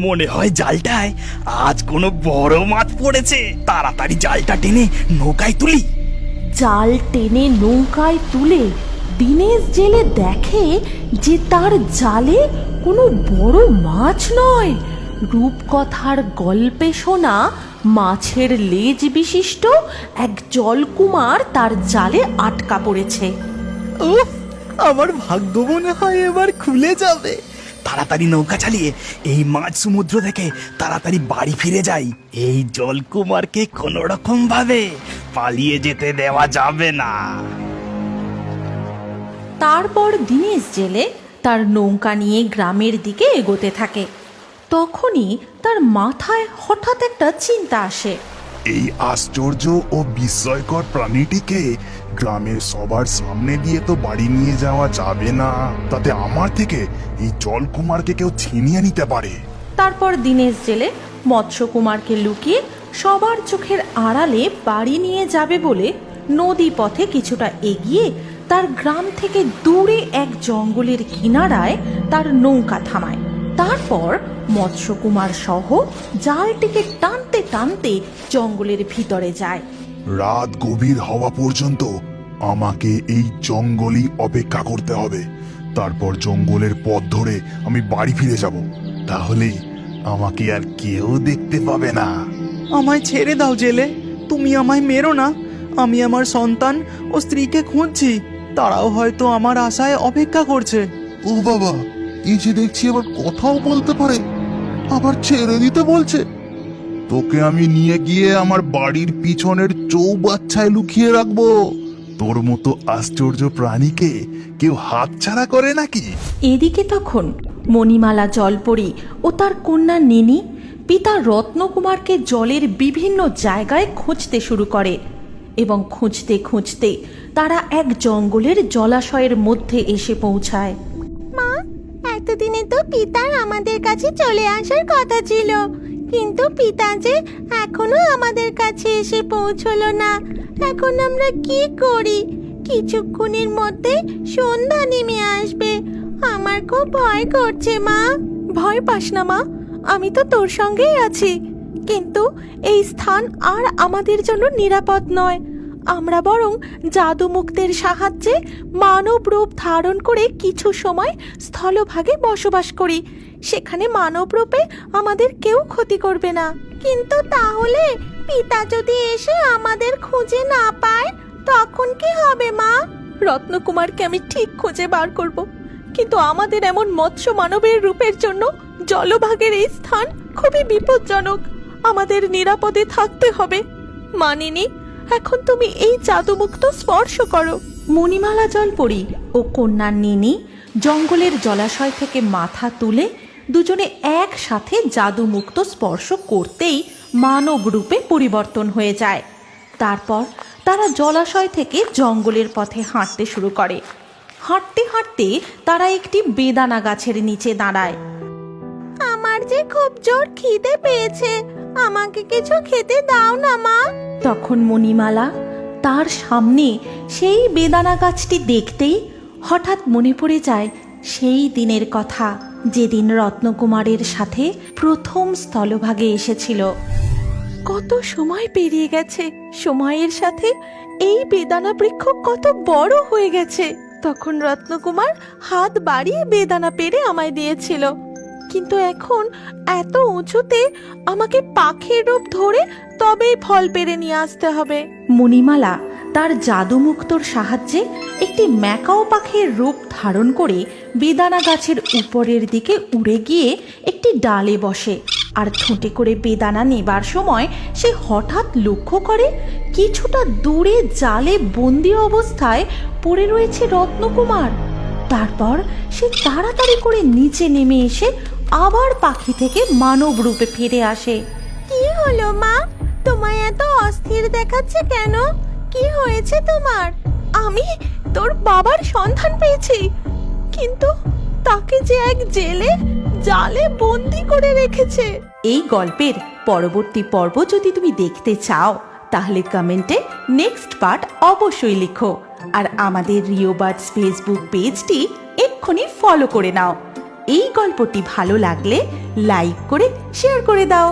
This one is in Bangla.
মনে হয় জালটায় আজ কোনো বড় মাছ পড়েছে। তাড়াতাড়ি জালটা টেনে নৌকায় তুলি। জাল টেনে নৌকায় তুলে দিনেশ জেলে দেখে যে তার জালে কোনো বড় মাছ নয়, রূপকথার গল্পে শোনা মাছের লেজ বিশিষ্ট এক জলকুমার তার জালে আটকা পড়েছে। উফ, আমার ভাগ্য মনে হয় এবার খুলে যাবে। তাড়াতাড়ি নৌকা চালিয়ে এই মাঝ সমুদ্র থেকে তাড়াতাড়ি বাড়ি ফিরে যাই। এই জলকুমারকে কোনো রকম ভাবে পালিয়ে যেতে দেওয়া যাবে না। তারপর দিনেশ জেলে তার নৌকা নিয়ে গ্রামের দিকে এগোতে থাকে। তখনই তার মাথায় হঠাৎ একটা চিন্তা আসে। এই আশ্চর্য ও বিস্ময়কর প্রাণীটিকে গ্রামের সবার সামনে দিয়ে তো বাড়ি নিয়ে যাওয়া যাবে না, তাতে আমার থেকে এই জলকুমারকে কেউ ছিনিয়ে নিতে পারে। তারপর দিনেশ জেলে মৎস্যকুমারকে লুকিয়ে সবার চোখের আড়ালে বাড়ি নিয়ে যাবে বলে নদী পথে কিছুটা এগিয়ে তার গ্রাম থেকে দূরে এক জঙ্গলের কিনারায় তার নৌকা থামায়। তারপর মৎস্যকুমার সহ জালটিকে টানতে টানতে জঙ্গলের ভিতরে যায়। রাত গভীর হওয়া পর্যন্ত আমাকে এই জঙ্গলই অপেক্ষা করতে হবে। তারপর জঙ্গলের পথ ধরে আমি বাড়ি ফিরে যাব, তাহলেই আমাকে আর কেউ দেখতে পাবে না। আমায় ছেড়ে দাও জেলে, তুমি আমায় মেরো না। আমি আমার সন্তান ও স্ত্রীকে খুঁজছি, তারাও হয়তো আমার আশায় অপেক্ষা করছে। ও বাবা, এই যে দেখছি আবার কথাও বলতে পারে, আবার ছেড়ে দিতে বলছে। তোকে আমি নিয়ে গিয়ে আমার বাড়ির পিছনের চৌবাচ্চায় লুকিয়ে রাখবো। তোর মতো আশ্চর্য প্রাণীকে কেউ হাতছাড়া করে নাকি? এদিকে তখন মণিমালা জলপরী ও তার কন্যা নিনি পিতা রত্নকুমারকে জলের বিভিন্ন জায়গায় খুঁজতে শুরু করে এবং খুঁজতে খুঁজতে তারা এক জঙ্গলের জলাশয়ের মধ্যে এসে পৌঁছায়। মা, এতদিনে তো পিতার আমাদের কাছে চলে আসার কথা ছিল, কিন্তু পিতা যে এখনো আমাদের কাছে এসে পৌঁছলো না। এখন আমরা কি করি? কিছুক্ষণের মধ্যে সন্ধ্যা নেমে আসবে, আমার খুব ভয় করছে মা। ভয় পাস না মা, আমি তো তোর সঙ্গেই আছি। কিন্তু এই স্থান আর আমাদের জন্য নিরাপদ নয়। আমরা বরং জাদুমুক্তের সাহায্যে মানব রূপ ধারণ করে কিছু সময় স্থলভাগে বসবাস করি। সেখানে মানব রূপে আমাদের কেউ ক্ষতি করবে না। কিন্তু তাহলে পিতা যদি এসে আমাদের খুঁজে না পায়, তখন কি হবে মা? রত্নকুমারকে আমি ঠিক খুঁজে বার করব, কিন্তু আমাদের এমন মৎস্য মানবের রূপের জন্য জলভাগের এই স্থান খুবই বিপজ্জনক। আমাদের নিরাপদে থাকতে হবে। মানিনি, এখন তুমি এই জাদুমুক্ত স্পর্শ করো। মণিমালা জলপরী ও কন্যা নিনি জঙ্গলের জলাশয় থেকে মাথা তুলে দুজনে একসাথে জাদুমুক্ত স্পর্শ করতেই মানব রূপে পরিবর্তন হয়ে যায়। তারপর তারা জলাশয় থেকে জঙ্গলের পথে হাঁটতে শুরু করে। হাঁটতে হাঁটতে তারা একটি বেদানা গাছের নিচে দাঁড়ায়। আমার যে খুব জোর খিদে পেয়েছে, আমাকে কিছু খেতে দাও না মা। তখন মণিমালা তার সামনে সেই বেদানা গাছটি দেখতেই হঠাৎ মনে পড়ে যায় সেই দিনের কথা, যেদিন রত্নকুমারের সাথে প্রথম স্থলভাগে এসেছিল। কত সময় পেরিয়ে গেছে, সময়ের সাথে এই বেদানা বৃক্ষ কত বড় হয়ে গেছে। তখন রত্নকুমার হাত বাড়িয়ে বেদানা পেড়ে আমায় দিয়েছিল, কিন্তু এখন এত উঁচুতে আমাকে পাখির রূপ ধরে তবেই ফল পেড়ে নিয়ে আসতে হবে। মণিমালা তার জাদুমুক্তর সাহায্যে একটি ম্যাকাও পাখির রূপ ধারণ করে বেদানা গাছের উপরের দিকে উড়ে গিয়ে একটি ডালে বসে। আর ঠোঁটে করে বেদানা নেবার সময় সে হঠাৎ লক্ষ্য করে কিছুটা দূরে জালে বন্দি অবস্থায় পড়ে রয়েছে রত্নকুমার। তারপর সে তাড়াতাড়ি করে নিচে নেমে এসে আবার পাখি থেকে মানব রূপে ফিরে আসে। কি হলো মা, তোমায় এত অস্থির দেখাচ্ছে কেন? কি হয়েছে তোমার? আমি তোর বাবার সন্ধান পেয়েছি, কিন্তু তাকে যে এক জেলে জালে বন্দি করে রেখেছে। এই গল্পের পরবর্তী পর্ব যদি তুমি দেখতে চাও তাহলে কমেন্টে নেক্সট পার্ট অবশ্যই লিখো। আর আমাদের রিও বার্ডস ফেসবুক পেজটি এক্ষুনি ফলো করে নাও। এই গল্পটি ভালো লাগলে লাইক করে শেয়ার করে দাও।